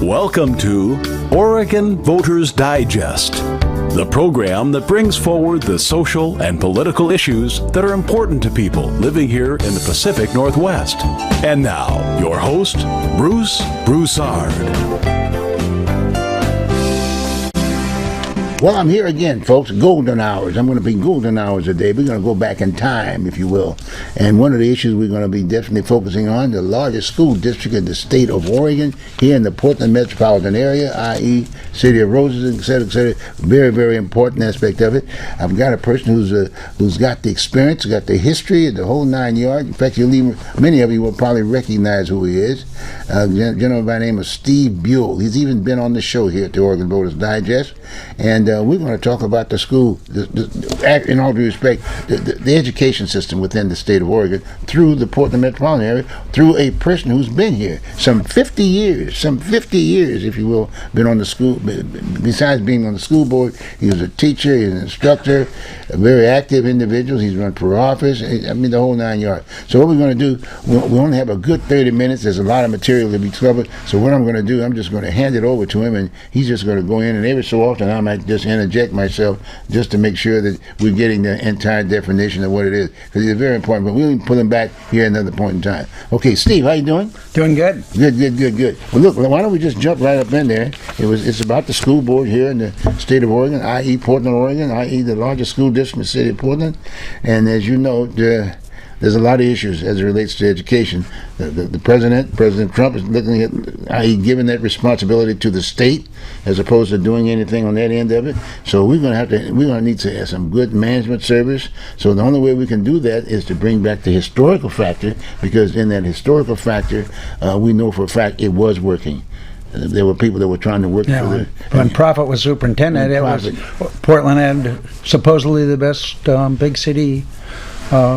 Welcome to Oregon Voters Digest, the program that brings forward the social and political issues that are important to people living here in the Pacific Northwest. And now, your host, Bruce Broussard. Well, I'm here again, folks. Golden hours. I'm going to be golden hours a day. We're going to go back in time, if you will. And one of the issues we're going to be definitely focusing on, the largest school district in the state of Oregon, here in the Portland metropolitan area, i.e. City of Roses, et cetera, et cetera. Very, very important aspect of it. I've got a person who's got the experience, got the history, the whole 9 yards. In fact, many of you will probably recognize who he is. A gentleman by the name of Steve Buell. He's even been on the show here at the Oregon Voters Digest. And we're going to talk about the school, in all due respect, the education system within the state of Oregon through the Portland metropolitan area, through a person who's been here some 50 years, if you will, been on the school. Besides being on the school board, he was a teacher, he's an instructor, a very active individual. He's run for office. I mean, the whole 9 yards. So what we're going to do, we only have a good 30 minutes. There's a lot of material to be covered. So what I'm going to do, I'm just going to hand it over to him, and he's just going to go in, and every so often I might just interject myself just to make sure that we're getting the entire definition of what it is, because it's very important. But we'll pull him back here at another point in time. Okay, Steve, how you doing? Doing good. Good. Well, look, why don't we just jump right up in there? It's about the school board here in the state of Oregon, i.e. Portland, Oregon, i.e. the largest school district in the city of Portland. And as you know, there's a lot of issues as it relates to education. The President Trump is looking at, i.e. giving that responsibility to the state as opposed to doing anything on that end of it. So we're going to need to have some good management service. So the only way we can do that is to bring back the historical factor, because in that historical factor, we know for a fact it was working. There were people that were trying to work for the... When Prophet was superintendent, Portland had supposedly the best big city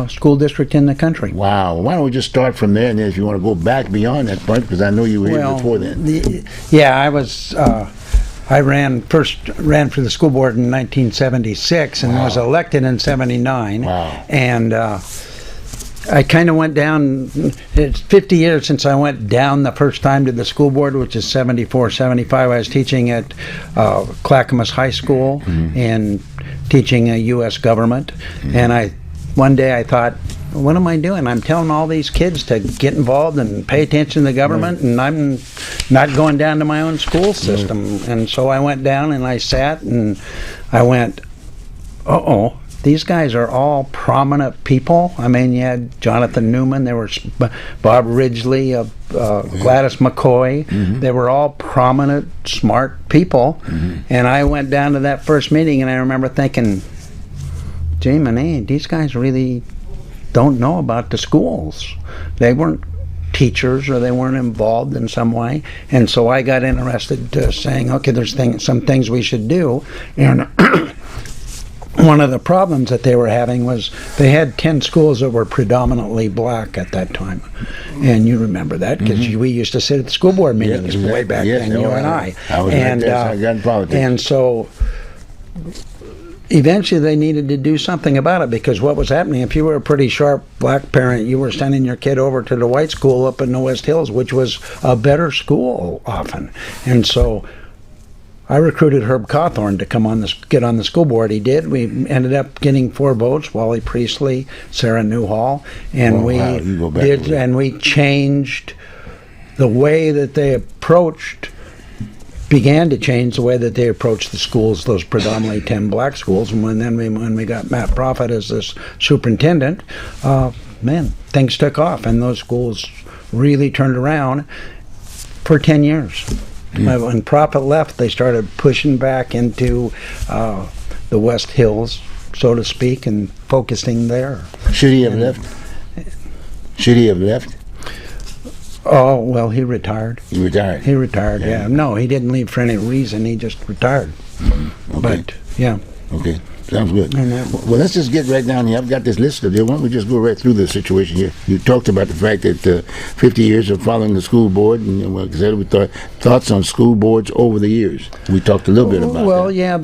school district in the country. Wow. Why don't we just start from there, and then if you want to go back beyond that point, because I know you were here before then. I ran for the school board in 1976 and was elected in 79. Wow. And I kind of went down. It's 50 years since I went down the first time to the school board, which is 74, 75. I was teaching at Clackamas High School and teaching U.S. government. And one day I thought, what am I doing? I'm telling all these kids to get involved and pay attention to the government, and I'm not going down to my own school system. And so I went down and I sat and I went, these guys are all prominent people. I mean, you had Jonathan Newman, there was Bob Ridgely, Gladys McCoy. They were all prominent, smart people. And I went down to that first meeting, and I remember thinking, gee, these guys really don't know about the schools. They weren't teachers, or they weren't involved in some way. And so I got interested saying, okay, there's some things we should do. And one of the problems that they were having was they had 10 schools that were predominantly black at that time. And you remember that, because we used to sit at the school board meetings way back then, you and I. I was right there, so I got in politics. And so eventually they needed to do something about it, because what was happening, if you were a pretty sharp black parent, you were sending your kid over to the white school up in the West Hills, which was a better school often. And so I recruited Herb Cawthorn to get on the school board. He did. We ended up getting 4 votes: Wally Priestley, Sarah Newhall, and we changed the way that they began to change the way that they approached the schools, those predominantly 10 black schools. And when we got Matt Prophet as this superintendent, things took off, and those schools really turned around for 10 years. When Prophet left, they started pushing back into the West Hills, so to speak, and focusing there. Should he have left? Oh, well, he retired. He retired? Yeah. No, he didn't leave for any reason. He just retired. Okay. But, yeah. Okay. Sounds good. Well, let's just get right down here. I've got this list of there. Why don't we just go right through the situation here? You talked about the fact that 50 years of following the school board, and we thoughts on school boards over the years. We talked a little bit about that. Well, yeah.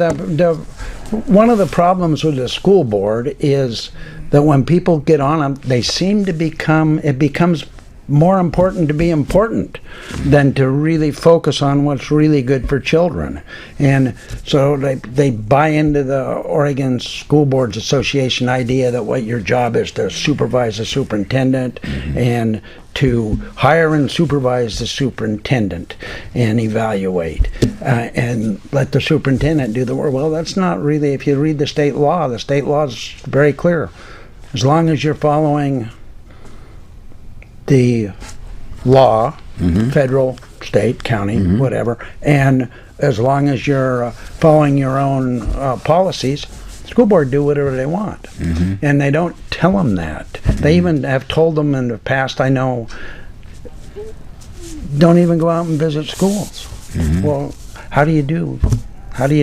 One of the problems with the school board is that when people get on them, they seem to becomes more important to be important than to really focus on what's really good for children. And so they buy into the Oregon School Boards Association idea that what your job is to supervise the superintendent and to hire and supervise the superintendent and evaluate and let the superintendent do the work. Well, that's not really, if you read the state law is very clear. As long as you're following the law, federal, state, county, whatever, and as long as you're following your own policies, school board do whatever they want. And they don't tell them that. They even have told them in the past, I know, don't even go out and visit schools. Well, how do you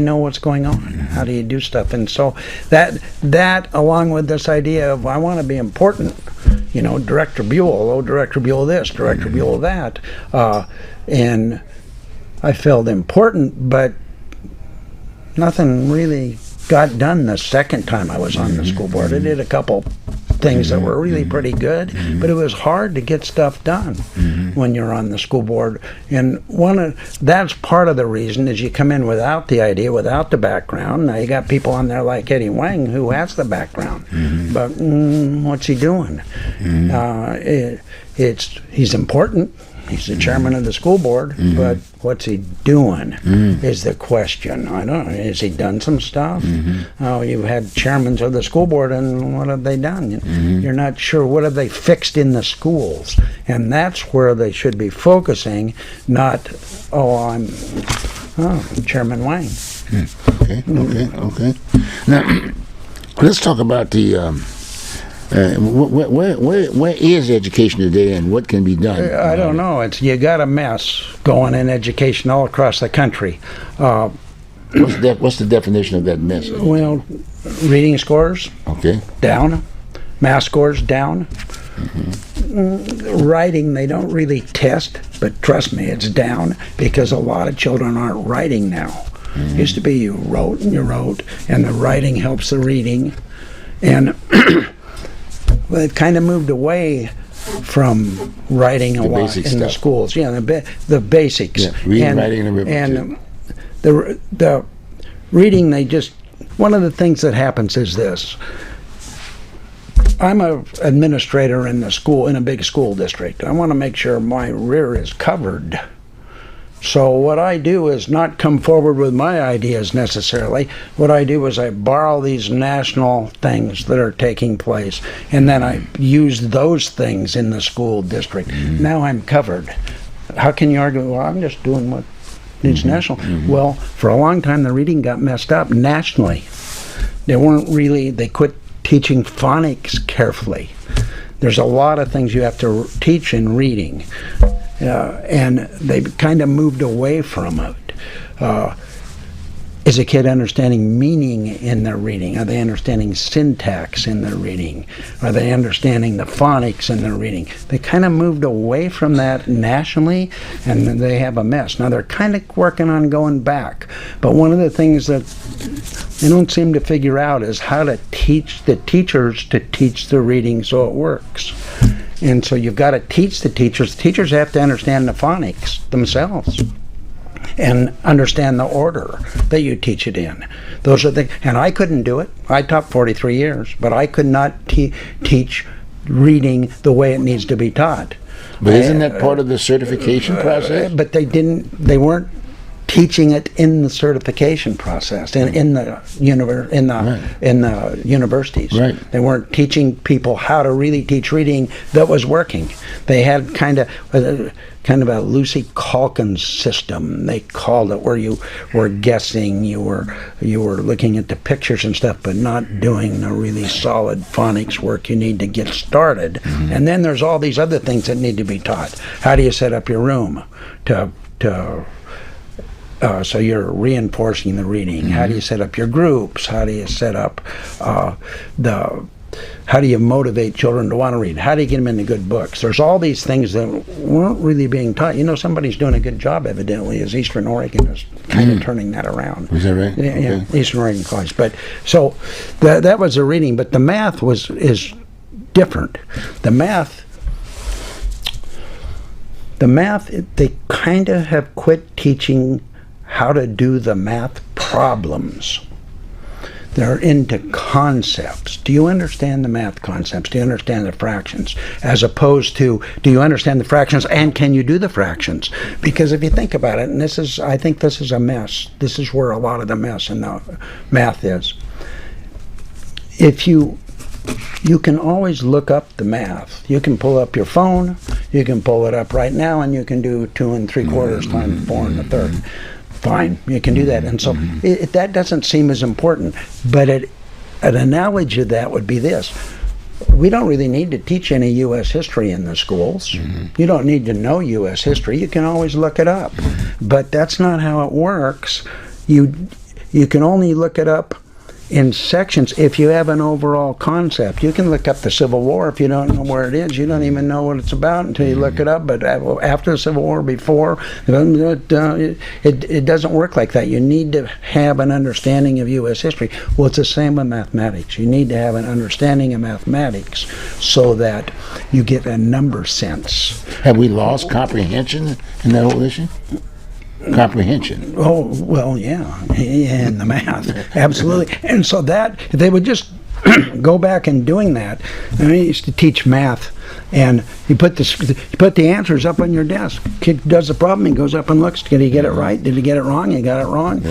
know what's going on? How do you do stuff? And so that along with this idea of I want to be important, you know, Director Buell, Director Buell this, Director Buell that, and I felt important, but nothing really got done the second time I was on the school board. I did a couple things that were really pretty good, but it was hard to get stuff done when you're on the school board. And that's part of the reason is you come in without the idea, without the background. Now you got people on there like Eddie Wang who has the background, but what's he doing? He's important. He's the chairman of the school board, but what's he doing is the question. I don't know. Has he done some stuff? Oh, you've had chairmen of the school board, and what have they done? You're not sure. What have they fixed in the schools? And that's where they should be focusing, not, Chairman Wang. Okay. Now, let's talk about the... where is education today, and what can be done? I don't know. You got a mess going in education all across the country. What's the definition of that mess? Well, reading scores down, math scores down. Writing, they don't really test, but trust me, it's down because a lot of children aren't writing now. Used to be you wrote, and the writing helps the reading, and they've kind of moved away from writing a lot in the schools. Yeah, the basics. Yeah, reading, writing, and arithmetic. And the reading, one of the things that happens is this. I'm an administrator in a big school district. I want to make sure my rear is covered. So what I do is not come forward with my ideas necessarily. What I do is I borrow these national things that are taking place, and then I use those things in the school district. Now I'm covered. How can you argue, well, I'm just doing what is national? Well, for a long time the reading got messed up nationally. They quit teaching phonics carefully. There's a lot of things you have to teach in reading. And they kind of moved away from it. Is a kid understanding meaning in their reading? Are they understanding syntax in their reading? Are they understanding the phonics in their reading? They kind of moved away from that nationally, and they have a mess. Now they're kind of working on going back, but one of the things that they don't seem to figure out is how to teach the teachers to teach the reading so it works. And so you've got to teach the teachers. The teachers have to understand the phonics themselves and understand the order that you teach it in. Those are and I couldn't do it. I taught 43 years, but I could not teach reading the way it needs to be taught. But isn't that part of the certification process? But they weren't teaching it in the certification process in the universities. Right. They weren't teaching people how to really teach reading that was working. They had kind of a Lucy Calkins system, they called it, where you were guessing, you were looking at the pictures and stuff, but not doing the really solid phonics work you need to get started. And then there's all these other things that need to be taught. How do you set up your room so you're reinforcing the reading? How do you set up your groups? How do you set up how do you motivate children to want to read? How do you get them into good books? There's all these things that weren't really being taught. Somebody's doing a good job, evidently, as Eastern Oregon is kind of turning that around. Is that right? Yeah, Eastern Oregon College. But so that was a reading, but the math is different. The math, The math, they kind of have quit teaching how to do the math problems. They're into concepts. Do you understand the math concepts? Do you understand the fractions? As opposed to, do you understand the fractions and can you do the fractions? Because if you think about it, and I think this is a mess. This is where a lot of the mess in the math is. If you can always look up the math. You can pull up your phone, you can pull it up right now, and you can do 2 3/4 times 4 1/3. Fine, you can do that. And so that doesn't seem as important. But an analogy of that would be this. We don't really need to teach any U.S. history in the schools. You don't need to know U.S. history. You can always look it up. But that's not how it works. You can only look it up in sections if you have an overall concept. You can look up the Civil War. If you don't know where it is, you don't even know what it's about until you look it up. But after the Civil War, before, it doesn't work like that. You need to have an understanding of U.S. history. Well, it's the same with mathematics. You need to have an understanding of mathematics so that you get a number sense. Have we lost comprehension in that whole issue? Comprehension. Oh, well, yeah, and the math, absolutely. And so that, if they would just go back and doing that, I used to teach math, and you put the answers up on your desk. Kid does the problem, he goes up and looks. Did he get it right? Did he get it wrong? He got it wrong.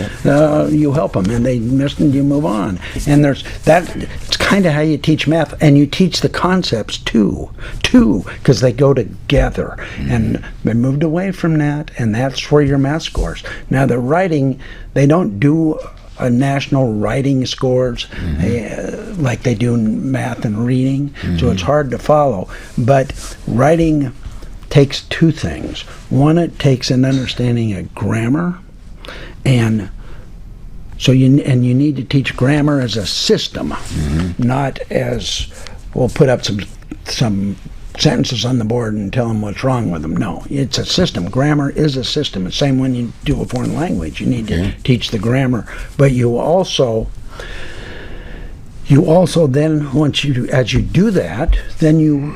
You help him, and they missed, and you move on. And there's that. It's kind of how you teach math, and you teach the concepts too, because they go together. And they moved away from that, and that's where your math scores. Now the writing, they don't do a national writing scores like they do in math and reading, so it's hard to follow. But writing takes two things. One, it takes an understanding of grammar, and so you need to teach grammar as a system, not as, we'll put up some sentences on the board and tell them what's wrong with them. No, it's a system. Grammar is a system. The same when you do a foreign language. You need to teach the grammar, but you also then, as you do that, then you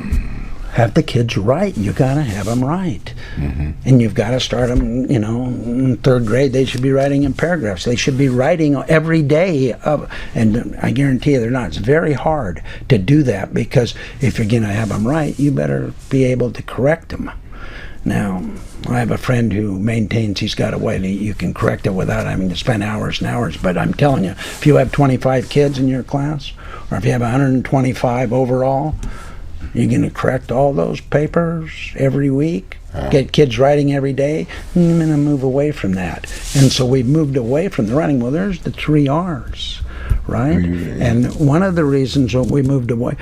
have the kids write. You gotta have them write, and you've got to start them. In third grade, they should be writing in paragraphs. They should be writing every day. And I guarantee you, they're not. It's very hard to do that because if you're gonna have them write, you better be able to correct them. Now, I have a friend who maintains he's got a way that you can correct it without having to spend hours and hours. But I'm telling you, if you have 25 kids in your class, or if you have 125 overall, you're going to correct all those papers every week, get kids writing every day. I'm going to move away from that. And so we've moved away from the writing. Well, there's the 3 R's, right? And one of the reasons that we moved away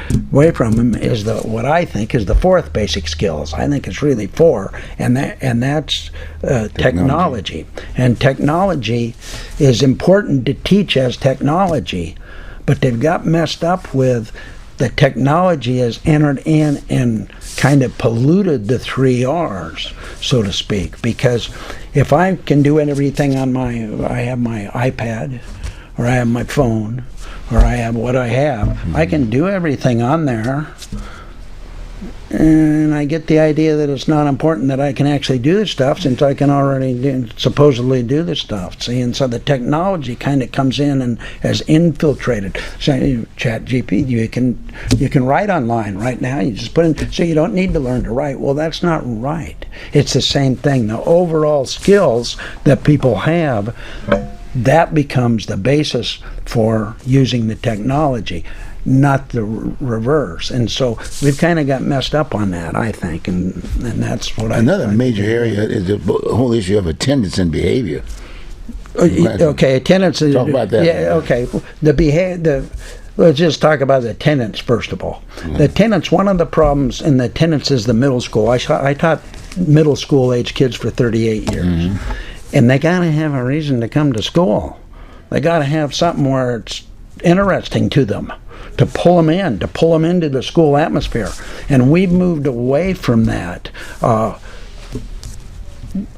from them is what I think is the 4th basic skills. I think it's really 4, and that's technology. And technology is important to teach as technology, but they've got messed up with the technology has entered in and kind of polluted the 3 R's, so to speak. Because if I can do everything on I have my iPad, or I have my phone, or I have what I have, I can do everything on there. And I get the idea that it's not important that I can actually do the stuff since I can already supposedly do the stuff. See, and so the technology kind of comes in and has infiltrated. So ChatGPT, you can write online right now. You just put in, so you don't need to learn to write. Well, that's not right. It's the same thing. The overall skills that people have, that becomes the basis for using the technology, not the reverse. And so we've kind of got messed up on that, I think, and that's what Another major area is the whole issue of attendance and behavior. Okay, attendance. Talk about that. Yeah, okay. Let's just talk about the attendance first of all. The attendance, one of the problems in the attendance is the middle school. I taught middle school age kids for 38 years, and they got to have a reason to come to school. They got to have something where it's interesting to them, to pull them into the school atmosphere. And we've moved away from that.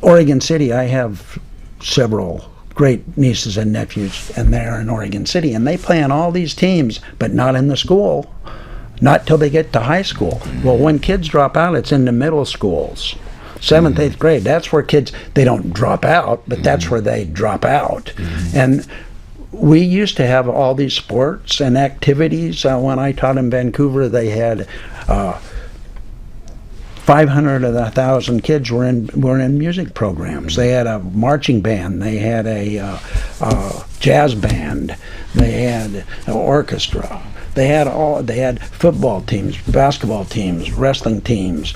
Oregon City, I have several great nieces and nephews, and they're in Oregon City, and they play on all these teams, but not in the school, not till they get to high school. Well, when kids drop out, it's in the middle schools. 7th, 8th grade. That's where kids, they don't drop out, but that's where they drop out. And we used to have all these sports and activities. When I taught in Vancouver, they had 500 of the 1,000 kids were in music programs. They had a marching band. They had a jazz band. They had an orchestra. They had football teams, basketball teams, wrestling teams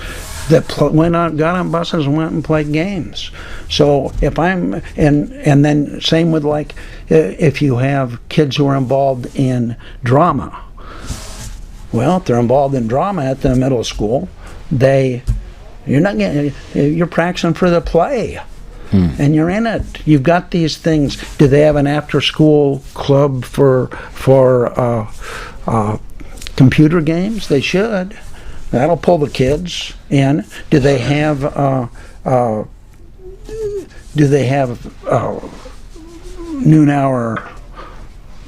that got on buses and went and played games. So if I'm and then same with like if you have kids who are involved in drama. Well, if they're involved in drama at the middle school, you're practicing for the play. And you're in it. You've got these things. Do they have an after-school club for computer games? They should. That'll pull the kids in. Do they have noon hour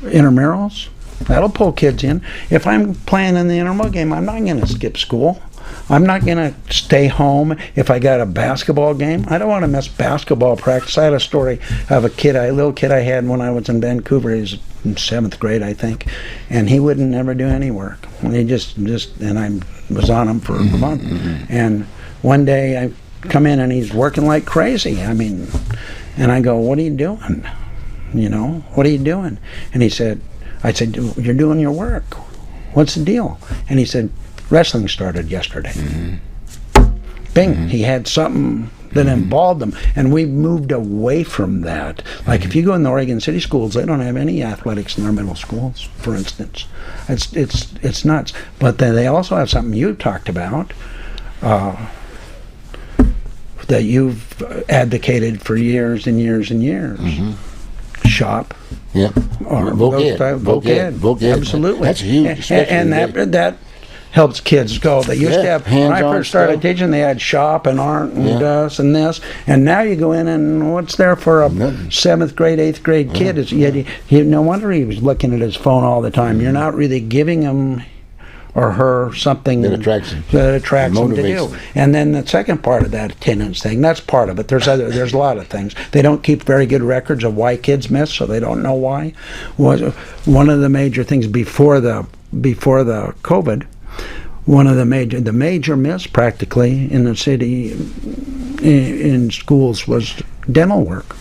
intramurals? That'll pull kids in. If I'm playing in the intramural game, I'm not going to skip school. I'm not going to stay home if I got a basketball game. I don't want to miss basketball practice. I had a story of a little kid I had when I was in Vancouver. He was in 7th grade, I think, and he wouldn't never do any work. And he just and I was on him for a month. And one day I come in and he's working like crazy. I mean, and I go, "What are you doing? What are you doing?" And I said, "You're doing your work. What's the deal?" And he said, "Wrestling started yesterday." Bing, he had something that involved him, and we moved away from that. Like if you go in the Oregon City schools, they don't have any athletics in their middle schools, for instance. It's nuts. But then they also have something you talked about that you've advocated for years and years and years. Shop. Yep. Or Voc Ed. Absolutely. That's huge. And that helps kids go. They used to have, when I first started teaching, they had shop and art and this and this. And now you go in and what's there for a 7th grade, 8th grade kid? Is no wonder he was looking at his phone all the time. You're not really giving him or her something that attracts him to do. And then the second part of that attendance thing, that's part of it. There's a lot of things. They don't keep very good records of why kids miss, so they don't know why. One of the major things before the COVID, one of the major myths practically in the city in schools was dental work.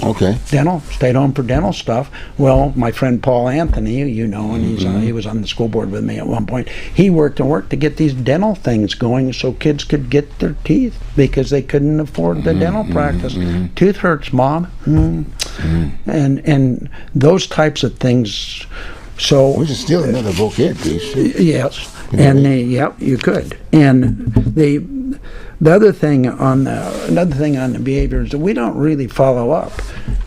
Okay. Dental, stayed home for dental stuff. Well, my friend Paul Anthony, and he was on the school board with me at one point. He worked to get these dental things going so kids could get their teeth because they couldn't afford the dental practice. Tooth hurts, Mom. And those types of things. So which is still another Voc Ed piece. Yes, you could. And the other thing on the behavior is that we don't really follow up.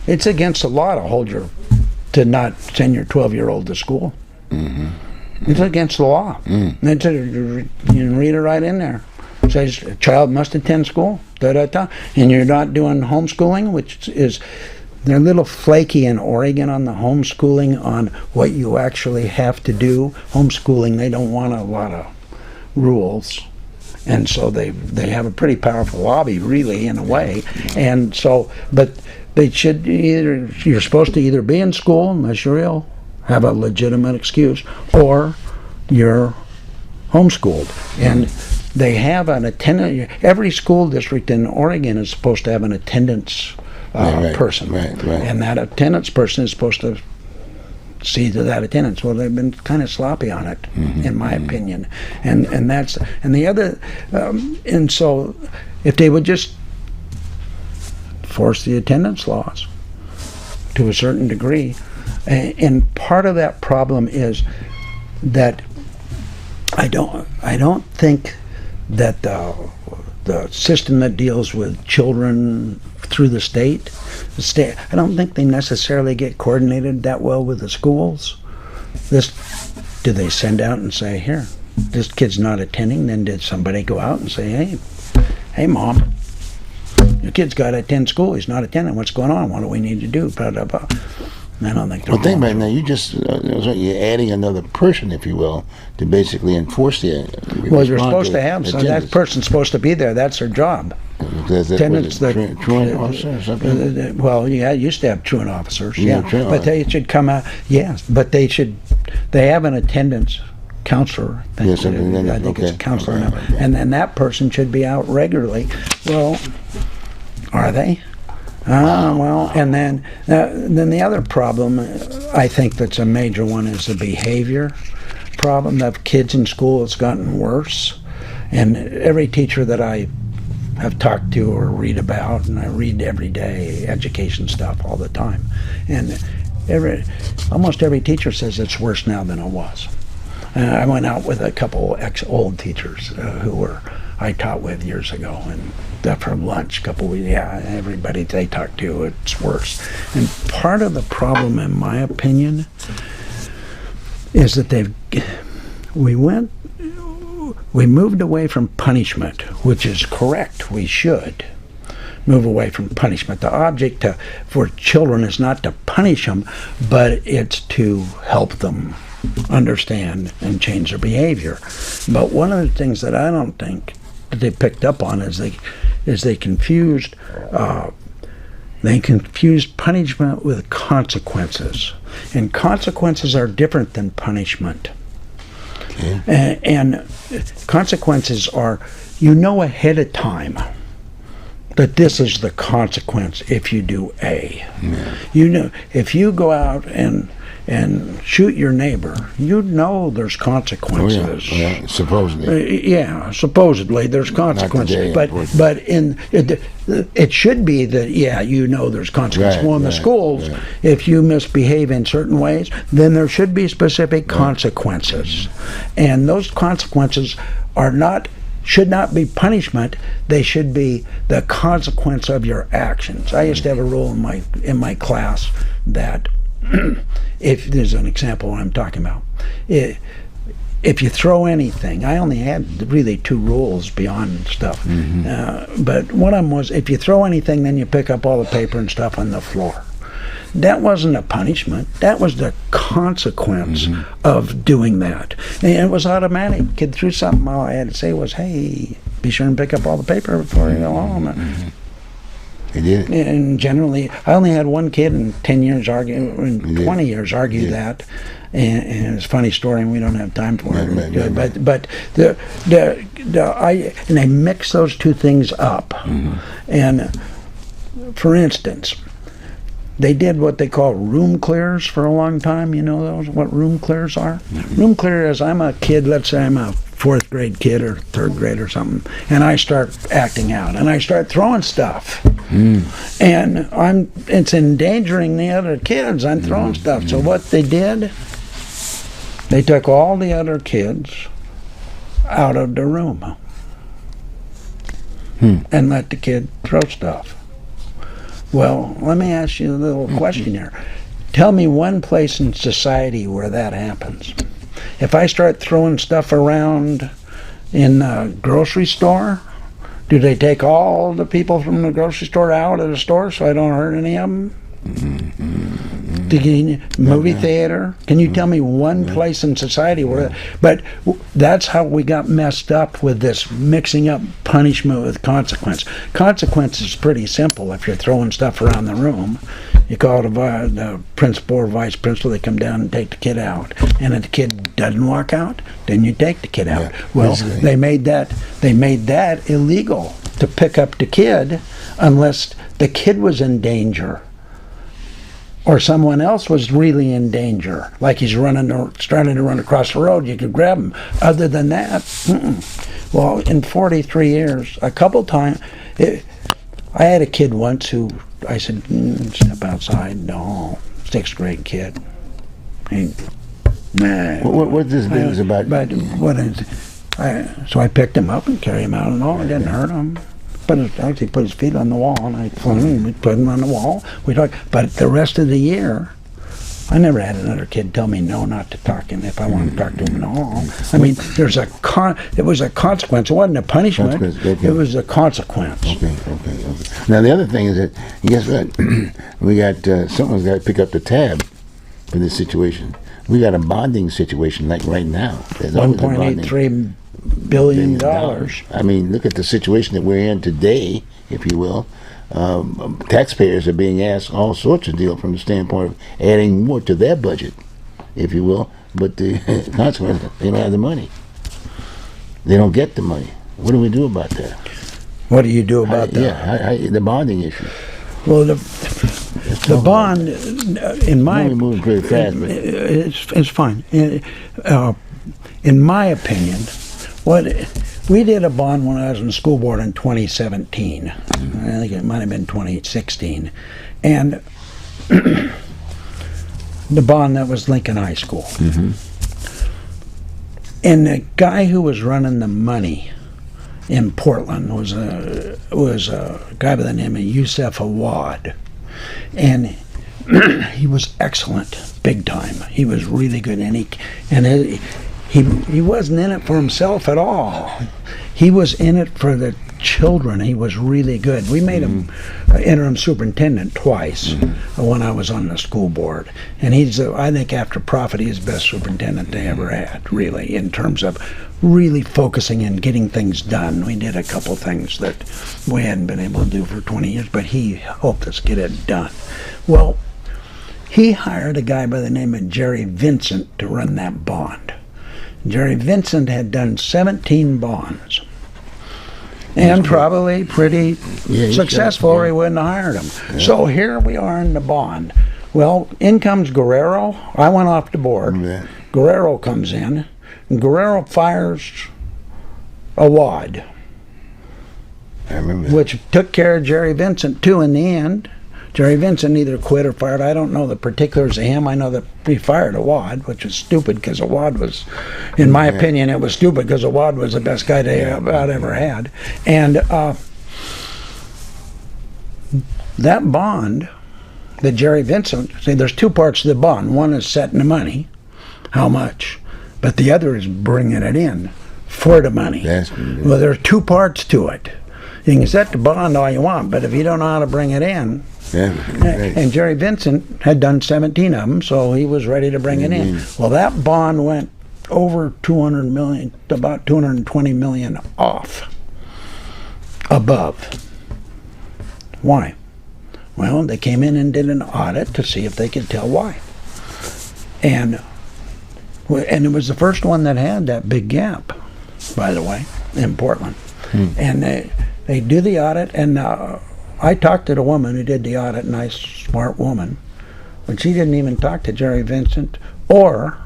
It's against the law to not send your 12-year-old to school. It's against the law. You can read it right in there. It says a child must attend school. And you're not doing homeschooling, which is. They're a little flaky in Oregon on the homeschooling, on what you actually have to do. Homeschooling, they don't want a lot of rules. And so they have a pretty powerful lobby, really, in a way. And so, but they should you're supposed to either be in school, unless you're ill, have a legitimate excuse, or you're homeschooled. And they have an attendance, every school district in Oregon is supposed to have an attendance person. Right. And that attendance person is supposed to see to that attendance. Well, they've been kind of sloppy on it, in my opinion. And the other, and so if they would just force the attendance laws to a certain degree, and part of that problem is that I don't think that the system that deals with children through the state, I don't think they necessarily get coordinated that well with the schools. Do they send out and say, here, this kid's not attending? Then did somebody go out and say, hey, Mom, your kid's got to attend school. He's not attending. What's going on? What do we need to do? Blah, blah, blah. I don't think. Well, think about it now. You're adding another person, if you will, to basically enforce the. Well, you're supposed to have, so that person's supposed to be there. That's their job. Attendance, truant officer or something? Well, yeah, it used to have truant officers, Yeah, yeah. truant But they should come out, yes, but they have an attendance counselor. Yeah, something like I that. think it's a Okay. counselor Okay. now. And then that person should be out regularly. Well, are they? Well, and then the other problem, I think that's a major one, is the behavior problem of kids in school. It's gotten worse. And every teacher that I have talked to or read about, and I read every day education stuff all the time, and almost every teacher says it's worse now than it was. I went out with a couple old teachers who I taught with years ago, and for lunch, everybody they talked to, it's worse. And part of the problem, in my opinion, is that we moved away from punishment, which is correct. We should move away from punishment. The object for children is not to punish them, but it's to help them understand and change their behavior. But one of the things that I don't think that they picked up on is they confused punishment with consequences, and consequences are different than punishment. Okay. And consequences are, ahead of time that this is the consequence if you do A. Yeah. If you go out and shoot your neighbor, there's consequences. Oh, yeah. Supposedly. Supposedly there's consequences. But it should be that there's consequences. Right, well, in the schools, if you misbehave in certain ways, then there should be specific consequences, and those consequences should not be punishment. They should be the consequence of your actions. I used to have a rule in my class that if there's an example what I'm talking about, if you throw anything, I only had really 2 rules beyond stuff, but one of them was, if you throw anything, then you pick up all the paper and stuff on the floor. That wasn't a punishment. That was the consequence of doing that. And it was automatic. Kid threw something, all I had to say was, hey, be sure and pick up all the paper before you go home. He did. And generally, I only had one kid in 10 years in 20 years argue that. And it's a funny story, and we don't have time for it. But they mix those two things up. And for instance, they did what they call room clears for a long time. You know those? What room clears are? Room clear is, I'm a kid, let's say I'm a 4th grade kid or 3rd grade or something, and I start acting out, and I start throwing stuff. And it's endangering the other kids. I'm throwing stuff. So what they did, they took all the other kids out of the room and let the kid throw stuff. Well, let me ask you a little question here. Tell me one place in society where that happens. If I start throwing stuff around in the grocery store, do they take all the people from the grocery store out of the store so I don't hurt any of them? The movie theater? Can you tell me one place in society where... But that's how we got messed up with this mixing up punishment with consequence. Consequence is pretty simple. If you're throwing stuff around the room, you call the principal or vice principal, they come down and take the kid out. And if the kid doesn't walk out, then you take the kid out. Well, they made that illegal to pick up the kid unless the kid was in danger or someone else was really in danger, like he's starting to run across the road. You could grab him. Other than that, well, in 43 years, a couple times, I had a kid once who I said, step outside. No, 6th grade kid. Nah. What's this business about? But so I picked him up and carried him out and all. It didn't hurt him. He put his feet on the wall, and I put him on the wall. But the rest of the year, I never had another kid tell me no, not to talk to him if I wanted to talk to him. No, I mean, it was a consequence. It wasn't a punishment. Okay. It was a consequence. Okay. Now the other thing is that, guess what? We got someone's got to pick up the tab for this situation. We got a bonding situation like right now. There's always a bonding. $1.83 billion. I mean, look at the situation that we're in today, if you will. Taxpayers are being asked all sorts of deals from the standpoint of adding more to their budget, if you will. But the consequence, they don't have the money. They don't get the money. What do we do about that? What do you do about that? Yeah, the bonding issue. Well, the bond, in my We're moving pretty fast, but it's fine. In my opinion, we did a bond when I was in the school board in 2017. I think it might have been 2016, and the bond that was Lincoln High School. And the guy who was running the money in Portland was a guy by the name of Yusef Awad, and he was excellent, big time. He was really good, and he wasn't in it for himself at all. He was in it for the children. He was really good. We made him interim superintendent twice when I was on the school board, and I think after Prophet, he's the best superintendent they ever had, really, in terms of really focusing and getting things done. We did a couple things that we hadn't been able to do for 20 years, but he helped us get it done. Well, he hired a guy by the name of Jerry Vincent to run that bond. Jerry Vincent had done 17 bonds, and probably pretty successful, or he wouldn't have hired him. So here we are in the bond. Well, in comes Guerrero. I went off the board. Guerrero comes in, and Guerrero fires Awad, I remember that. which took care of Jerry Vincent too in the end. Jerry Vincent either quit or fired. I don't know the particulars of him. I know that he fired Awad, which was stupid because Awad was, in my opinion, it was stupid because Awad was the best guy they about ever had. And that bond that Jerry Vincent, see, there's two parts to the bond. One is setting the money, how much, but the other is bringing it in for the money. Well, there are two parts to it. You can set the bond all you want, but if you don't know how to bring it in, and Jerry Vincent had done 17 of them, so he was ready to bring it in. Well, that bond went over 200 million, about 220 million off, above. Why? Well, they came in and did an audit to see if they could tell why. And it was the first one that had that big gap, by the way, in Portland. And they do the audit, and I talked to the woman who did the audit, nice, smart woman, but she didn't even talk to Jerry Vincent or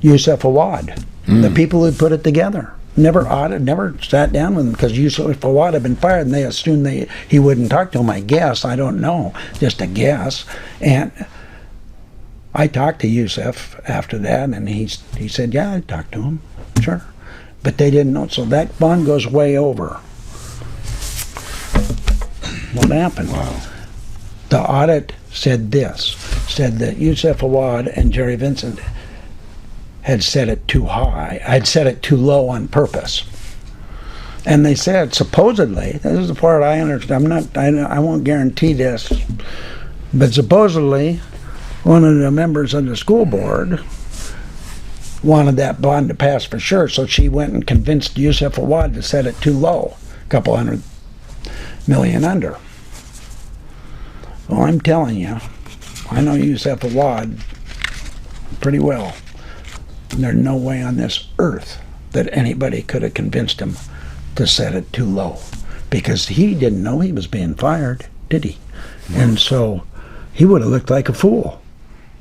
Yusef Awad, the people who put it together. Never sat down with them because Yusef Awad had been fired, and they assumed he wouldn't talk to him. I guess, I don't know, just a guess. And I talked to Yusef after that, and he said, "Yeah, I talked to him, sure," but they didn't know. So that bond goes way over. What happened? Wow. The audit said that Yusef Awad and Jerry Vincent had set it too high. I'd set it too low on purpose. And they said, supposedly, this is the part I understand, I won't guarantee this, but supposedly one of the members of the school board wanted that bond to pass for sure, so she went and convinced Yusef Awad to set it too low, a couple $100 million under. Well, I'm telling you, I know Yusef Awad pretty well. There's no way on this earth that anybody could have convinced him to set it too low, because he didn't know he was being fired, did he? And so he would have looked like a fool.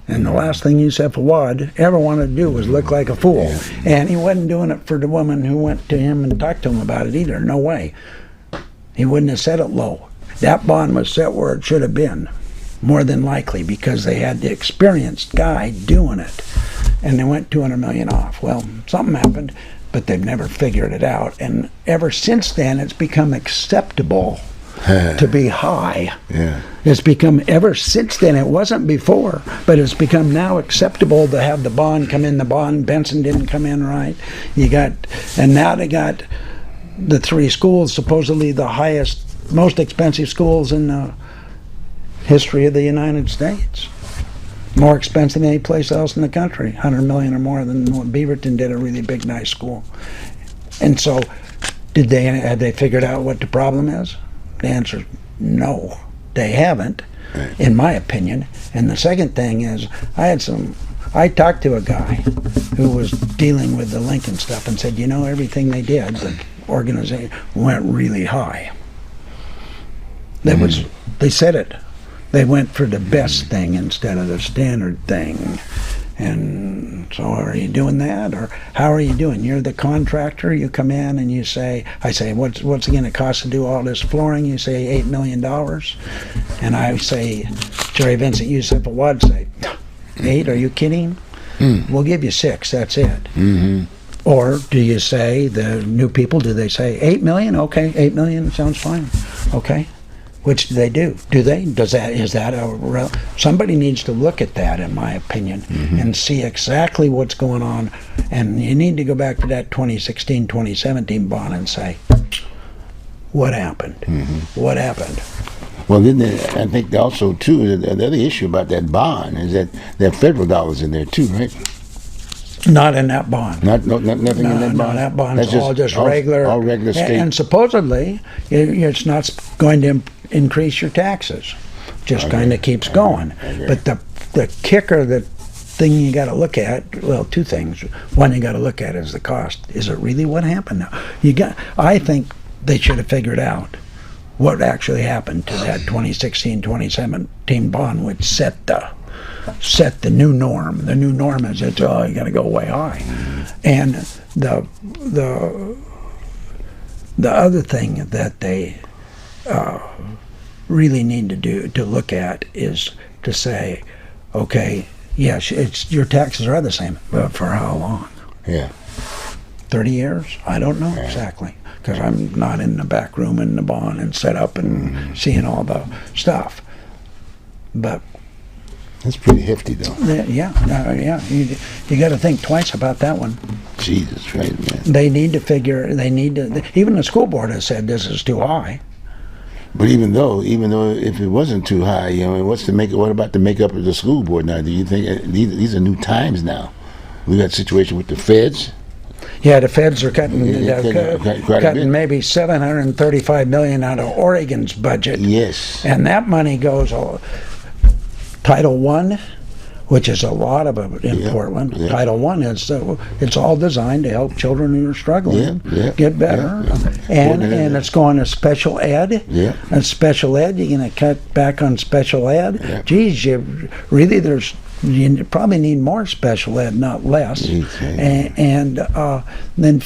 And the last thing Yusef Awad ever wanted to do was look like a fool. And he wasn't doing it for the woman who went to him and talked to him about it either. No way. He wouldn't have set it low. That bond was set where it should have been, more than likely, because they had the experienced guy doing it. And they went 200 million off. Well, something happened, but they've never figured it out. And ever since then, it's become acceptable to be high. Yeah. It's become, ever since then, it wasn't before, but it's become now acceptable to have the bond come in. The bond, Benson didn't come in right. And now they got the three schools, supposedly the highest, most expensive schools in the history of the United States. More expensive than any place else in the country. $100 million or more than what Beaverton did, a really big, nice school. And so, have they figured out what the problem is? The answer is no. They haven't, in my opinion. And the second thing is, I talked to a guy who was dealing with the Lincoln stuff and said, everything they did, the organization went really high. They said it. They went for the best thing instead of the standard thing. And so are you doing that? Or how are you doing? You're the contractor, you come in and you say, I say, what's it going to cost to do all this flooring? You say $8 million. And I say, Jerry Vincent Youssef Awad say, 8, are you kidding? We'll give you 6, that's it. Or do you say, the new people, do they say, 8 million? Okay, 8 million sounds fine. Okay. Which do they do? Somebody needs to look at that, in my opinion, and see exactly what's going on. And you need to go back to that 2016, 2017 bond and say, what happened? What happened? Well, then I think also, too, the other issue about that bond is that there are federal dollars in there, too, right? Not in that bond. Nothing in that bond? No, that bond's That's all just all regular. All regular state. And supposedly, it's not going to increase your taxes. Just kind of keeps going. Okay. But the kicker, the thing you got to look at, well, two things. One you got to look at is the cost. Is it really what happened now? I think they should have figured out what actually happened to that 2016, 2017 bond, which set the new norm. The new norm is you got to go way high. And the other thing that they really need to look at is to say, okay, yes, your taxes are the same, but for how long? Yeah. 30 years? I don't know exactly, because I'm not in the back room in the bond and set up and seeing all the stuff. But that's pretty hefty, though. Yeah. You got to think twice about that one. Jesus Christ, man. They need to, even the school board has said this is too high. But even though if it wasn't too high, what about the makeup of the school board now? Do you think these are new times now? We got a situation with the feds. Yeah, the feds are cutting quite a bit. Maybe $735 million out of Oregon's budget. Yes. And that money goes Title I, which is a lot of it in Portland. Yeah. Title I is it's all designed to help children who are struggling get better, and it's going to special ed. Yeah. And special ed, you're going to cut back on special ed. Yeah. Geez, you probably need more special ed, not less. And then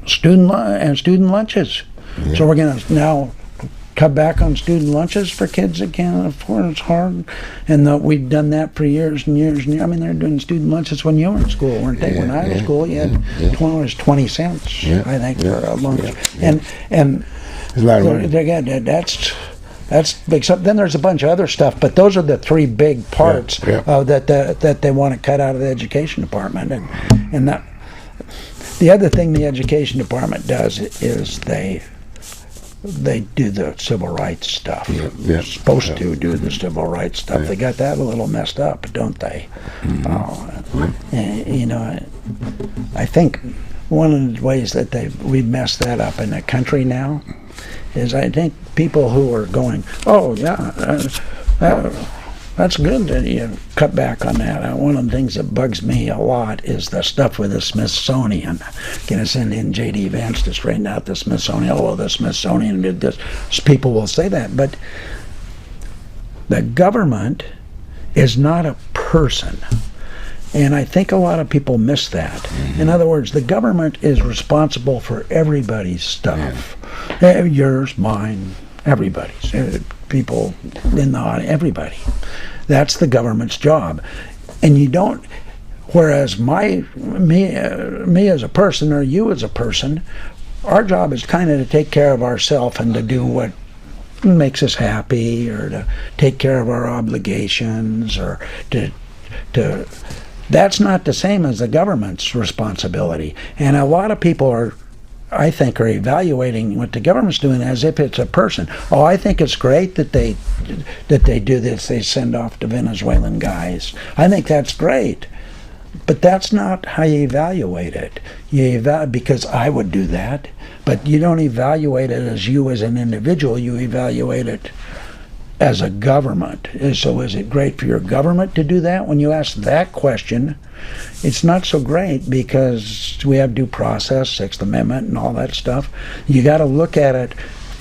student lunches. Yeah. So we're going to now cut back on student lunches for kids that can't afford. It's hard, and we've done that for years and years and years. I mean, they're doing student lunches when you were in school, weren't they? When I was in school, you had 20 cents, I think, for a lunch. And that's big stuff. Then there's a bunch of other stuff, but those are the three big parts that they want to cut out of the education department. And that the other thing the education department does is they do the civil rights stuff. Supposed to do the civil rights stuff. They got that a little messed up, don't they? I think one of the ways that we've messed that up in the country now is I think people who are going, that's good that you cut back on that. One of the things that bugs me a lot is the stuff with the Smithsonian. Gonna send in J.D. Vance to straighten out the Smithsonian. Oh, the Smithsonian did this. People will say that, but the government is not a person. And I think a lot of people miss that. In other words, the government is responsible for everybody's stuff. Yours, mine, everybody's. People in the audience, everybody. That's the government's job. And you don't, whereas me as a person or you as a person our job is kind of to take care of ourselves and to do what makes us happy, or to take care of our obligations, or to that's not the same as the government's responsibility. And a lot of people are, I think, are evaluating what the government's doing as if it's a person. Oh, I think it's great that they do this. They send off the Venezuelan guys. I think that's great. But that's not how you evaluate it. Because I would do that. But you don't evaluate it as you as an individual. You evaluate it as a government. So is it great for your government to do that? When you ask that question, it's not so great, because we have due process, Sixth Amendment, and all that stuff. You got to look at it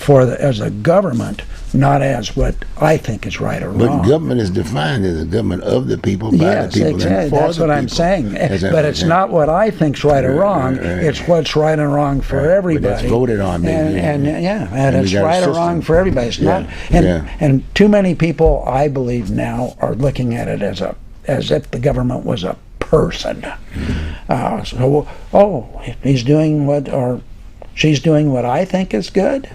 as a government, not as what I think is right or wrong. But government is defined as a government of the people, by Yes, the people, exactly. and for That's the what I'm people. saying. That's But what it's I'm not what I think's right or wrong. Right. It's what's right and wrong for But everybody. that's voted on, maybe. And And we it's got a right or system. wrong for everybody. It's Yeah, not. yeah. And too many people, I believe now, are looking at it as if the government was a person. He's doing what, or she's doing what I think is good.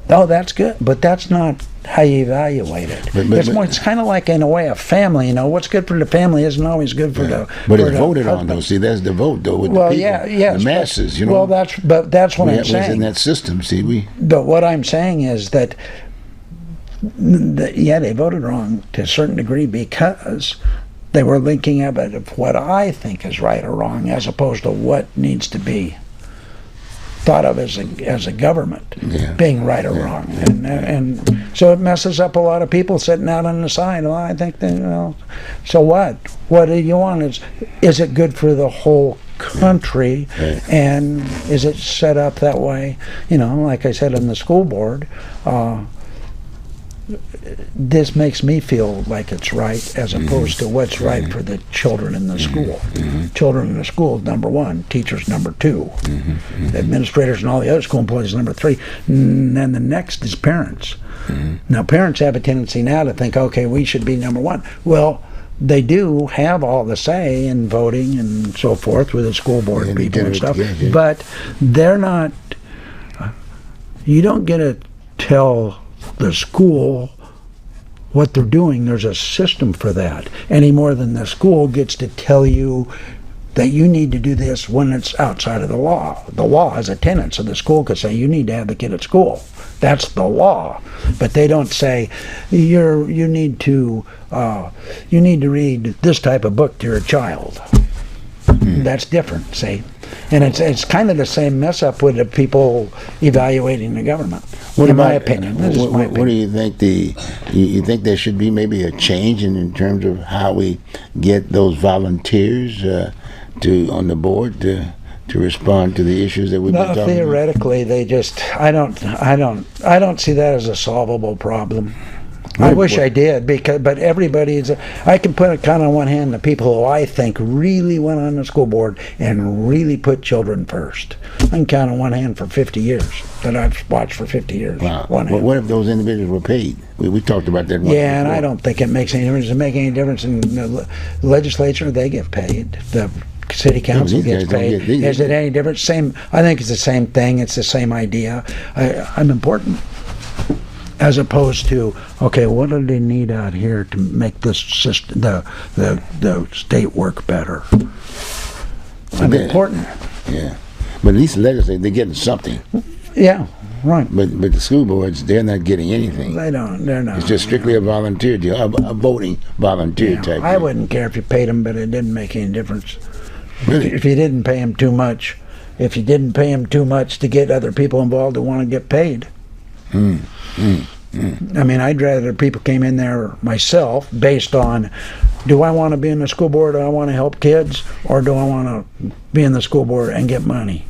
Oh, that's good, but that's not how you evaluate it. It's kind of like, in a way, a family. You know, what's good for the family isn't always good for the. But for it's the voted on, husband. though. See, that's the vote, though, with Well, the people, yes, the masses. You know, Well, that's what I'm was in saying. that system. See, But what I'm saying is that, they voted wrong to a certain degree, because they were linking up it of what I think is right or wrong, as opposed to what needs to be thought of as a government being right or wrong, and so it messes up a lot of people sitting out on the side. Well, I think that, so what? What do you want? Is it good for the whole country, and is it set up that way? You know, like I said, in the school board, this makes me feel like it's right, as opposed to what's right for the children in the school. Children in the school is number one, teachers number two, administrators and all the other school employees number three, and then the next is parents. Now, parents have a tendency now to think, okay, we should be number one. Well, they do have all the say in voting and so forth with the school board people and stuff, but they're not. You don't get to tell the school what they're doing. There's a system for that, any more than the school gets to tell you that you need to do this when it's outside of the law. The law has a tenant, so the school could say you need to have the kid at school. That's the law. But they don't say you need to read this type of book to your child. That's different, see. And it's kind of the same mess up with the people evaluating the government. My opinion. This is my opinion. What do you think? You think there should be maybe a change in terms of how we get those volunteers on the board to respond to the issues that we've been talking about? Theoretically, they just. I don't see that as a solvable problem. I wish I did, but everybody I can put it kind of on one hand the people who I think really went on the school board and really put children first. I can count on one hand for 50 years that I've watched for 50 years. Wow. What if those individuals were paid? We talked about that. Yeah, and I don't think it makes any difference. Does it make any difference in the legislature? They get paid. The city council gets paid. Is it any different? Same. I think it's the same thing. It's the same idea. I'm important. As opposed to, okay, what do they need out here to make this system, the state work better? I'm important. Yeah, but at least the legislature, they're getting something. Yeah, right. But the school boards, they're not getting anything. They're not. It's just strictly a volunteer deal, a voting volunteer type. I wouldn't care if you paid them, but it didn't make any difference. Really? If you didn't pay them too much, to get other people involved who want to get paid. I mean, I'd rather people came in there myself based on, do I want to be in the school board, do I want to help kids, or do I want to be in the school board and get money?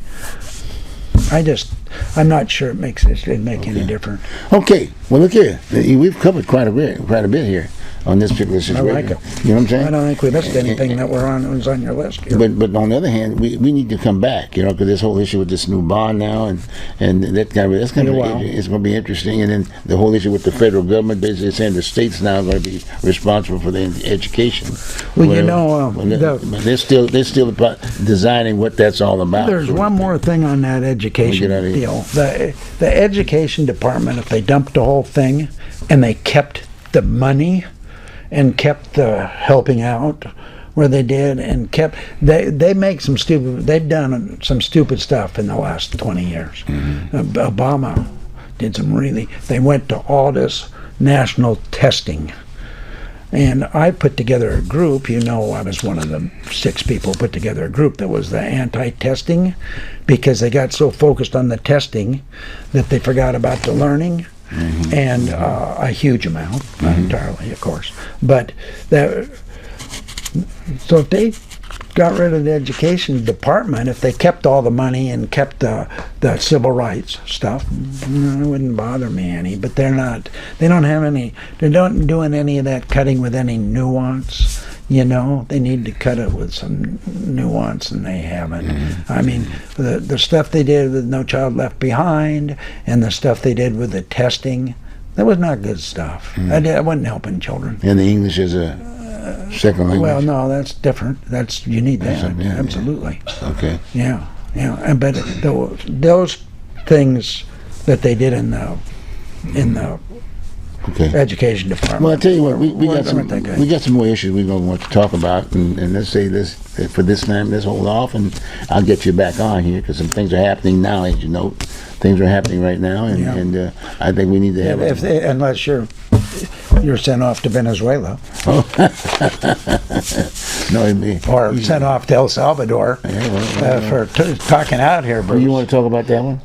I'm not sure it'd make any difference. Okay, well look here, we've covered quite a bit here. on this particular situation. like it. You know what I'm saying? I don't think we missed anything that was on your list here. But on the other hand, we need to come back, you know, because this whole issue with this new bond now, and that's going to Wow. it's going to be interesting. And then the whole issue with the federal government basically saying the states now are going to be responsible for the education. Well, you know, but they're still designing what that's all about. There's one more thing on that education Get out of here. deal. The education department, if they dumped the whole thing and they kept the money and kept the helping out where they did and kept they make some stupid they've done some stupid stuff in the last 20 years. Obama did some really, they went to all this national testing. And I put together a group, you know, I was one of the 6 people who put together a group that was the anti-testing, because they got so focused on the testing that they forgot about the learning. And a huge amount, not entirely, of course. But so if they got rid of the education department, if they kept all the money and kept the civil rights stuff, it wouldn't bother me any. But they're not doing any of that cutting with any nuance. You know, they need to cut it with some nuance, and they haven't. I mean, the stuff they did with No Child Left Behind and the stuff they did with the testing, that was not good stuff. That wasn't helping children. And the English is a second language. Well, no, that's different. You need that. Yeah, Absolutely. Okay. Yeah. But those things that they did in the Okay. education department. Well, I tell you what, we got weren't that good. some more issues we're going to want to talk about, and let's say this for this time. Let's hold off, and I'll get you back on here because some things are happening now. As you know, things are happening right now, and I think we need to have. Unless you're sent off to Venezuela No, me. or sent off to El Salvador for talking out here, Bruce. You want to talk about that one?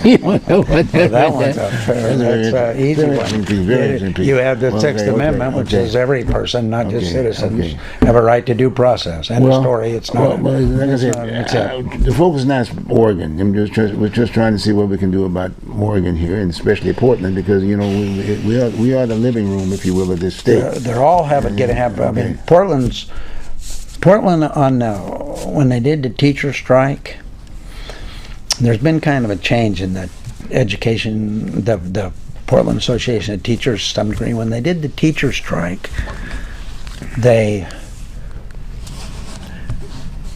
You want to talk about that? That one's that's easy very one. interesting, very interesting. You have the Well, Sixth okay, Amendment, which okay. says every person, not just Okay, citizens, okay. have a right to due process. End of story. It's not. Well, like I said, it's not- the focus now is Oregon. We're just trying to see what we can do about Oregon here, and especially Portland, because you know we are the living room, if you will, of this state. They're all going to have. I mean, Portland on when they did the teacher strike. There's been kind of a change in the education, the Portland Association of Teachers, to some degree. When they did the teacher strike, they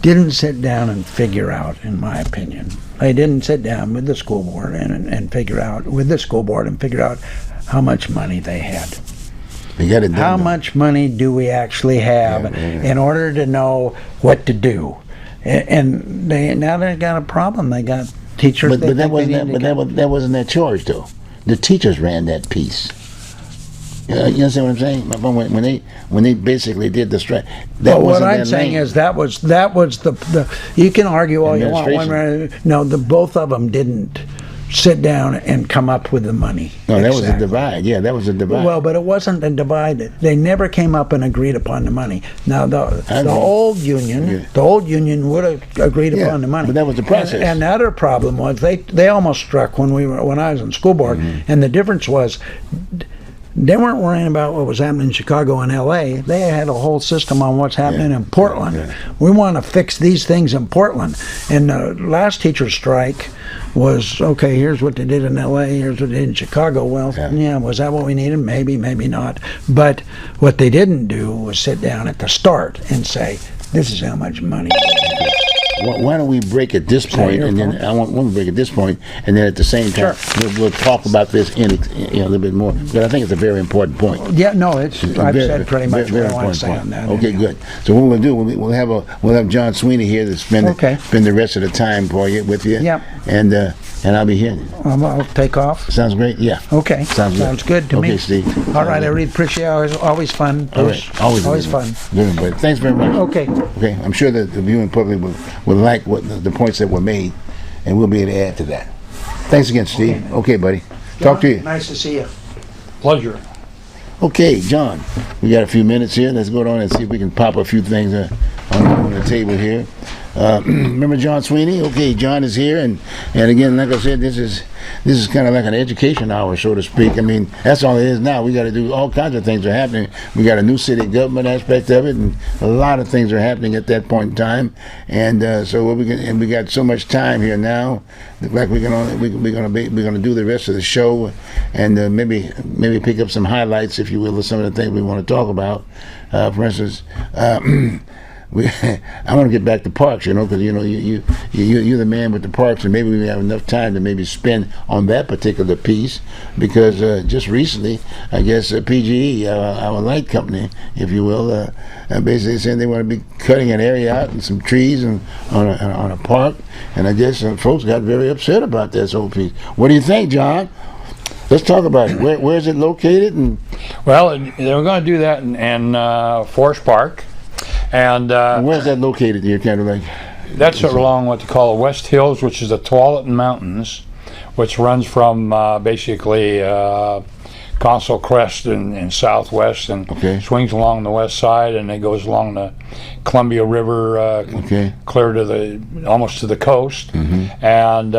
didn't sit down and figure out, in my opinion. They didn't sit down with the school board and figure out how much money they had. They got it done. How much money do we actually have in order to know what to do? And now they've got a problem. They got teachers. But that wasn't their charge, though. The teachers ran that piece. You understand what I'm saying? When they basically did the strike, that Well, what wasn't I'm their saying lane. is that was the. You can argue all you want. Both of them didn't sit down and come up with the money. No, that was a Exactly. divide. Yeah, that was a divide. Well, but it wasn't a divide. They never came up and agreed upon the money. Now, the agree. old union would have agreed Yeah, upon the money. but that was the process. And the other problem was they almost struck when I was in school board, Mm-hmm. and the difference was they weren't worrying about what was happening in Chicago and L.A. They had a whole system on what's happening in Portland. Yeah. We want to fix these things in Portland. And the last teacher strike was, okay, here's what they did in L.A., here's what they did in Chicago. Well, yeah, was that what we needed? Maybe, maybe not. But what they didn't do was sit down at the start and say, this is how much money. Why don't we break at this point, and then I want to break at this point, and then at the same time we'll talk about this a little bit more, because I think it's a very important point. Yeah, no, I've said pretty much what I want to say point. on that. Okay, anyhow. good. So what we'll do, we'll have John Sweeney here to spend the rest of the time with you. Yep. And I'll be here. I'll take off. Sounds great. Yeah. Okay. Sounds good to me. Okay, Steve. All right, I really appreciate it. Always fun. All right. Always fun. Good, but thanks very much. Okay. Okay. I'm sure that the viewing public will like what the points that were made, and we'll be able to add to that. Thanks again, Steve. Okay, buddy. Talk to you. Nice to see you. Pleasure. Okay, John, we got a few minutes here. Let's go on and see if we can pop a few things on the table here. Remember John Sweeney? Okay, John is here, and again, like I said, this is kind of like an education hour, so to speak. I mean, that's all it is now. We got to do all kinds of things are happening. We got a new city government aspect of it, and a lot of things are happening at that point in time. And so what we got so much time here now. Look like we're gonna do the rest of the show, and maybe pick up some highlights, if you will, of some of the things we want to talk about. For instance. I want to get back to parks, because you're the man with the parks, and maybe we have enough time to maybe spend on that particular piece, because just recently, I guess PGE, our light company, if you will, basically saying they want to be cutting an area out and some trees and on a park, and I guess folks got very upset about this whole piece. What do you think, John? Let's talk about it. Where is it located? And well, they were going to do that in Forest Park. And where's that located here, kind of like? That's along what they call the West Hills, which is the Tualatin Mountains, which runs from basically Council Crest in southwest and swings along the west side, and it goes along the Columbia River, clear to almost to the coast, and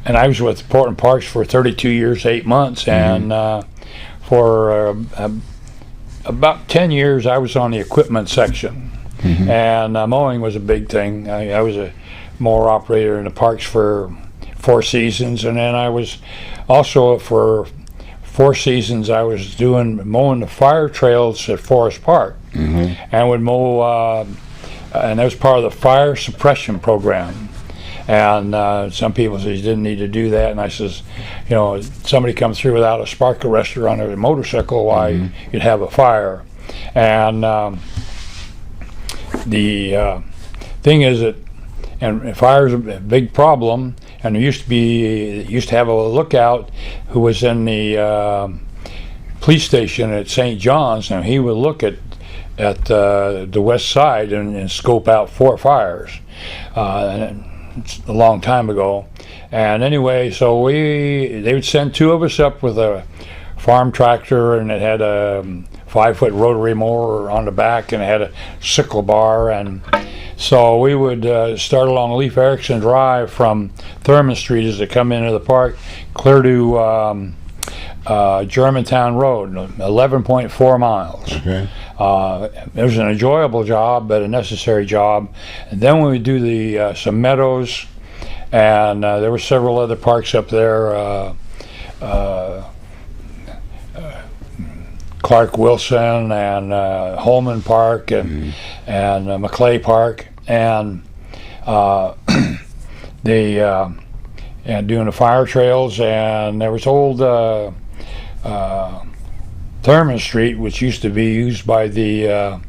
and I was with Portland Parks for 32 years, 8 months, and for about 10 years I was on the equipment section, and mowing was a big thing. I was a mower operator in the parks for 4 seasons, and then I was also for 4 seasons I was mowing the fire trails at Forest Park, and would mow, and that was part of the fire suppression program. And some people said you didn't need to do that, and I says, somebody comes through without a spark arrestor on a motorcycle, why you'd have a fire. And the thing is that, and fire's a big problem, and there used to have a lookout who was in the police station at St. John's, and he would look at the west side and scope out 4 fires. It's a long time ago, and anyway, so they would send 2 of us up with a farm tractor, and it had a 5-foot rotary mower on the back, and it had a sickle bar, and so we would start along Leif Erikson Drive from Thurman Street as they come into the park, clear to Germantown Road, 11.4 miles. It was an enjoyable job, but a necessary job. And then we would do some meadows, and there were several other parks up there, Clark Wilson and Holman Park and Maclay Park, and and doing the fire trails. And there was old Thurman Street, which used to be used by the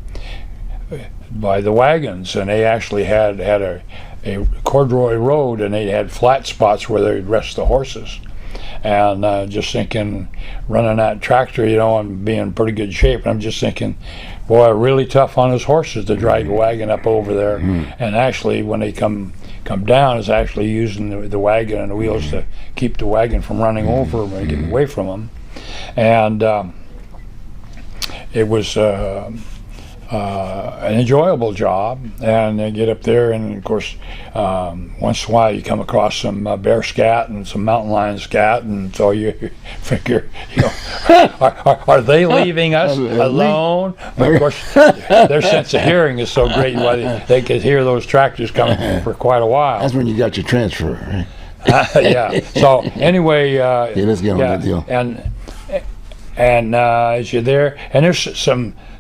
wagons, and they actually had a corduroy road, and they had flat spots where they'd rest the horses. And just thinking, running that tractor, and being in pretty good shape, and I'm just thinking, boy, really tough on his horses to drag a wagon up over there. And actually, when they come down, is actually using the wagon and the wheels to keep the wagon from running over them and getting away from them. And it was an enjoyable job, and they get up there, and of course once in a while you come across some bear scat and some mountain lion scat, and so you figure, are they leaving us alone? But of course their sense of hearing is so great, why they could hear those tractors coming for quite a while. That's when you got your transfer, right? Yeah. So anyway, let's get on that deal. And as you're there, and there's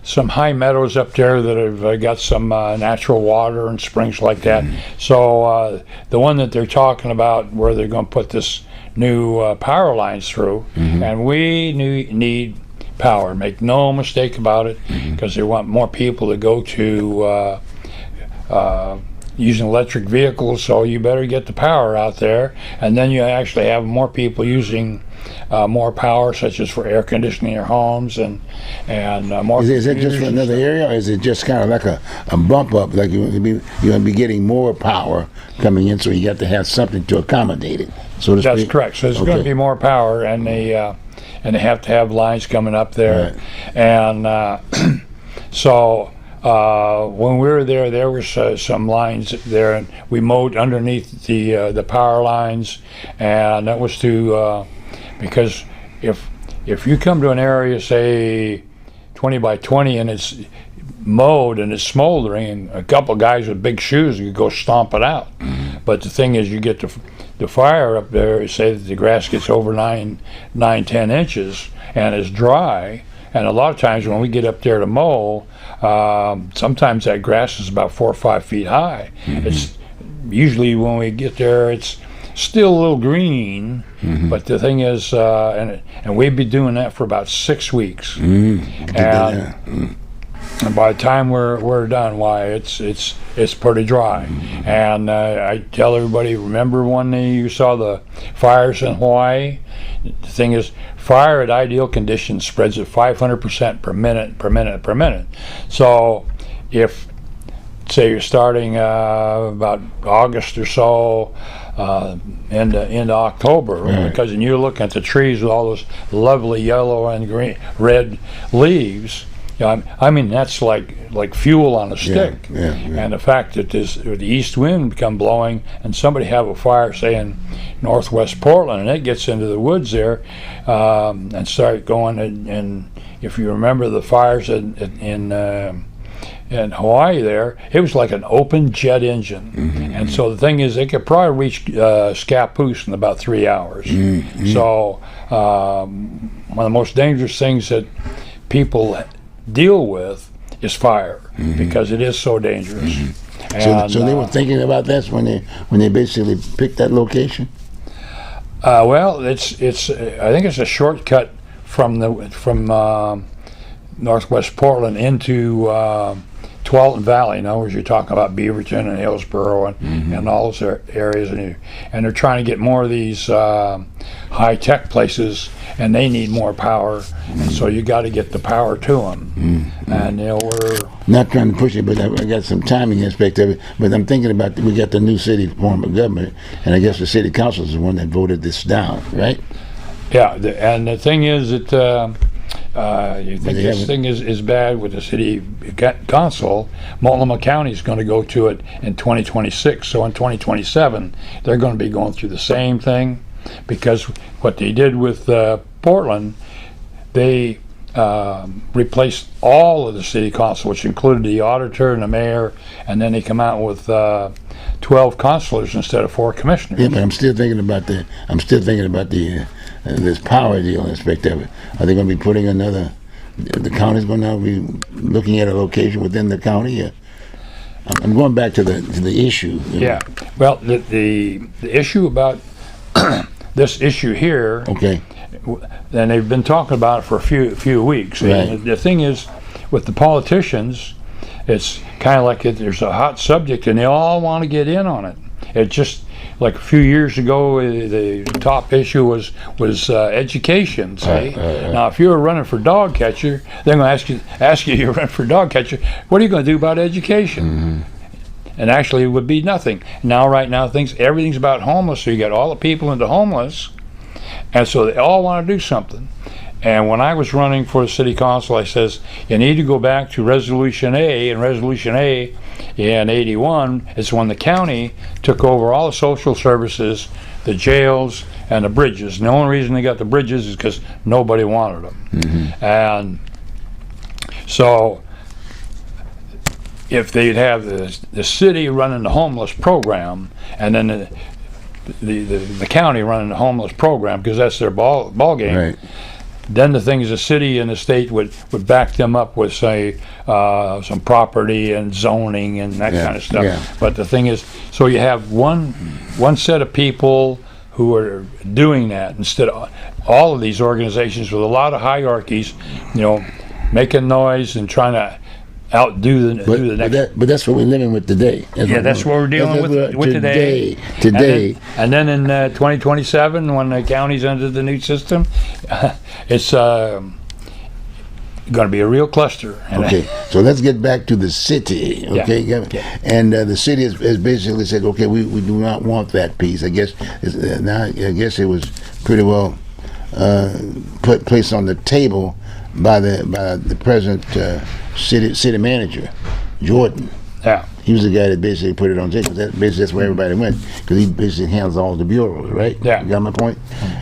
some high meadows up there that have got some natural water and springs like that. So the one that they're talking about, where they're going to put this new power lines through, and we need power. Make no mistake about it, because they want more people to go to using electric vehicles. So you better get the power out there, and then you actually have more people using more power, such as for air conditioning your homes, and more. Is it just for another area, or is it just kind of like a bump up, like you're going to be getting more power coming in, so you have to have something to accommodate it, so to speak? That's correct. So there's going to be more power, and and they have to have lines coming up there. Right. And so when we were there was some lines there, and we mowed underneath the power lines, and that was to because if you come to an area, say 20 by 20, and it's mowed and it's smoldering, and a couple guys with big shoes could go stomp it out. But the thing is, you get the fire up there, say that the grass gets over 10 inches and is dry, and a lot of times when we get up there to mow, sometimes that grass is about 4 or 5 feet high. It's usually when we get there, it's still a little green, but the thing is, and we've been doing that for about 6 weeks, and by the time we're done, why it's pretty dry. And I tell everybody, remember when you saw the fires in Hawaii? The thing is, fire at ideal conditions spreads at 500% per minute. So if, say, you're starting about August or so, into October, Right. because when you're looking at the trees with all those lovely yellow and green, red leaves, I mean, that's like fuel on a stick. Yeah. And the fact that the east wind come blowing, and somebody have a fire, say in northwest Portland, and it gets into the woods there, and start going. And if you remember the fires in Hawaii, there it was like an open jet engine, and so the thing is, they could probably reach Scappoose in about 3 hours. So one of the most dangerous things that people deal with is fire, because it is so dangerous. And, So they were thinking about this when they basically picked that location. well, it's I think it's a shortcut from northwest Portland into Tualatin Valley. In other words, you're talking about Beaverton and Hillsboro and all those areas, and they're trying to get more of these high-tech places, and they need more power, and so you got to get the power to them. And we're Not trying to push it, but I got some timing aspect of it. But I'm thinking about we got the new city form of government, and I guess the city council is the one that voted this down, right? and the thing is that you think they this haven't- thing is bad with the city council. Multnomah County is going to go to it in 2026, so in 2027 they're going to be going through the same thing, because what they did with Portland, they replaced all of the city council, which included the auditor and the mayor, and then they come out with 12 councilors instead of 4 commissioners. Yeah, but I'm still thinking about the this power deal aspect of it. Are they going to be putting another? The county's going to be looking at a location within the county. I'm going back to the issue. Yeah. Well, the issue about this issue here, Okay. and they've been talking about it for a few weeks. Right. And the thing is, with the politicians, it's kind of like there's a hot subject, and they all want to get in on it. It just like a few years ago, the top issue was education. Say, Right. now if you were running for dog catcher, they're going to ask you to run for dog catcher. What are you going to do about education? And actually, it would be nothing. Right now, everything's about homeless. So you got all the people into homeless, and so they all want to do something. And when I was running for the city council, I says, you need to go back to Resolution A, and Resolution A in '81 is when the county took over all the social services, the jails, and the bridges. And the only reason they got the bridges is because nobody wanted them. And so if they'd have the city running the homeless program, and then the county running the homeless program, because that's their ball game, Right. then the thing is, the city and the state would back them up with, say, some property and zoning and that kind of stuff. Yeah. But the thing is, so you have one set of people who are doing that, instead of all of these organizations with a lot of hierarchies, making noise and trying to outdo the next. But that's what we're living with today. That's what we're dealing with today. Today. And then in 2027, when the county's under the new system, it's going to be a real cluster. And Okay, so let's get back to the city. Okay, Yeah. And the city has basically said, okay, we do not want that piece. I guess it was pretty well placed on the table by the present city manager, Jordan. Yeah. He was the guy that basically put it on the table. That's where everybody went, because he basically handles all the bureaus, right? Yeah. You got my point?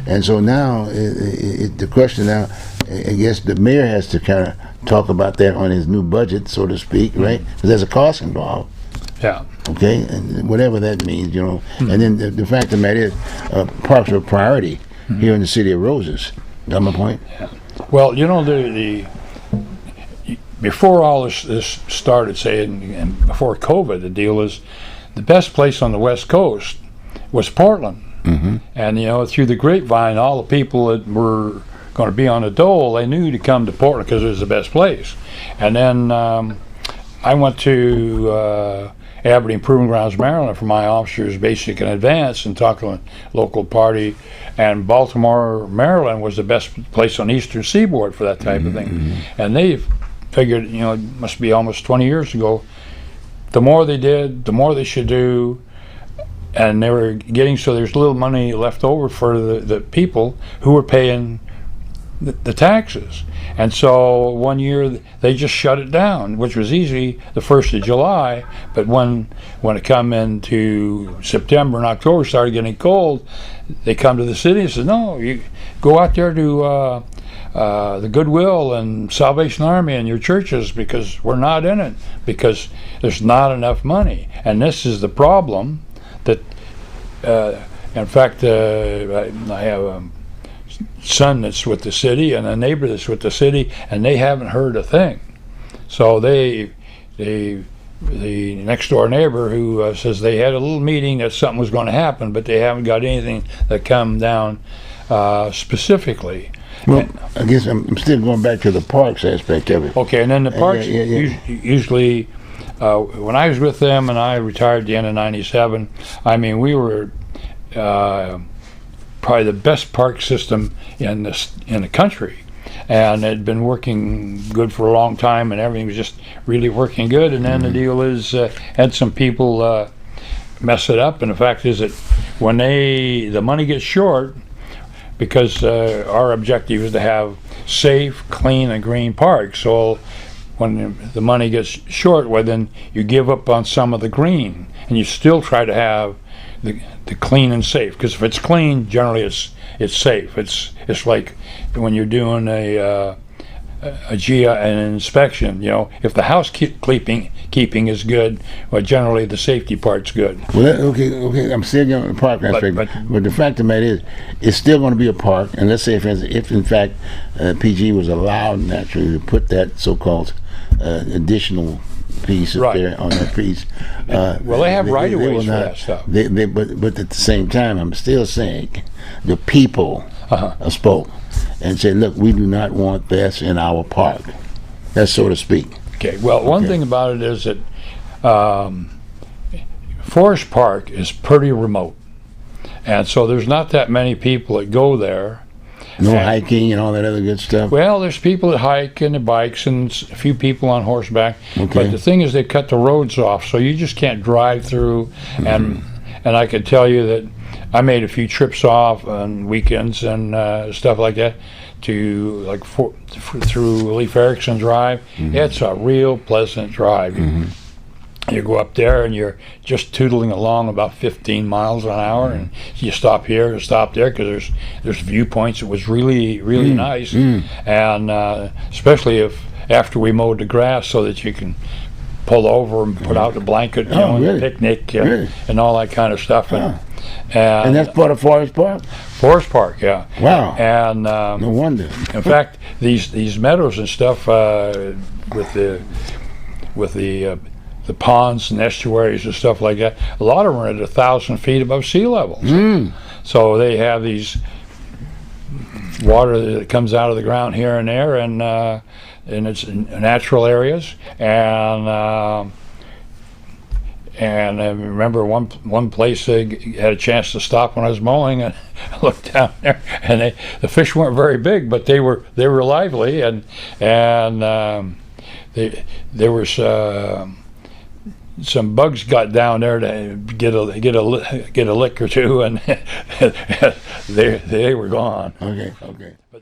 And so now, the question now, I guess the mayor has to kind of talk about that on his new budget, so to speak, right? Because there's a cost involved. Yeah. Okay, and whatever that means, And then the fact of the matter is, parks are a priority here in the city of Roses. Got my point? Well, the before all this started, say, and before COVID, the deal is the best place on the West Coast was Portland. Mm-hmm. And through the grapevine, all the people that were going to be on the dole, they knew to come to Portland because it was the best place. And then I went to Aberdeen Proving Grounds, Maryland, for my officers' basic and advanced, and talked to a local party. And Baltimore, Maryland, was the best place on the Eastern Seaboard for that type of thing. And they figured, it must be almost 20 years ago, the more they did, the more they should do. And they were getting, so there's little money left over for the people who were paying the taxes. And so one year they just shut it down, which was easy the 1st of July, but when it come into September and October, started getting cold, they come to the city and said, no, you go out there to the Goodwill and Salvation Army and your churches, because we're not in it, because there's not enough money. And this is the problem that, in fact, I have a son that's with the city and a neighbor that's with the city, and they haven't heard a thing. So the next door neighbor who says they had a little meeting that something was going to happen, but they haven't got anything that come down specifically. Well, I guess I'm still going back to the parks aspect of it. Okay, and then the parks, Yeah. usually, when I was with them and I retired at the end of '97, I mean, we were probably the best park system in the country, and it had been working good for a long time, and everything was just really working good. And then the deal is, had some people mess it up, and the fact is that when the money gets short, because our objective is to have safe, clean, and green parks. So when the money gets short, well, then you give up on some of the green, and you still try to have the clean and safe. Because if it's clean, generally it's safe. It's like when you're doing a GIA an inspection. If the housekeeping is good, well, generally the safety part's good. Well, okay. I'm still on the park aspect, but the fact of the matter is, it's still going to be a park. And let's say, for instance, if in fact PG was allowed naturally to put that so-called additional piece up there on that piece. Well, they have right-of-ways for that stuff. But at the same time, I'm still saying the people spoke and said, look, we do not want this in our park. That's so to speak. Okay, well, one thing about it is that Forest Park is pretty remote. And so there's not that many people that go there. No hiking and all that other good stuff. Well, there's people that hike and the bikes and a few people on horseback. Okay. But the thing is, they cut the roads off, so you just can't drive through. And I can tell you that I made a few trips off on weekends and stuff like that to through Leif Erikson Drive. It's a real pleasant drive. You go up there and you're just tootling along about 15 miles an hour, and you stop here and stop there because there's viewpoints. It was really nice, and especially if after we mowed the grass, so that you can pull over and put out the blanket, and picnic and all that kind of stuff. And that's part of Forest Park? Forest Park, yeah. Wow. And no wonder. In fact, these meadows and stuff with the ponds and estuaries and stuff like that, a lot of them are at 1,000 feet above sea level. So they have these water that comes out of the ground here and there, and it's in natural areas. And I remember one place I had a chance to stop when I was mowing, and I looked down there, and the fish weren't very big, but they were lively, and there was some bugs got down there to get a lick or two, and they were gone. Okay, okay. But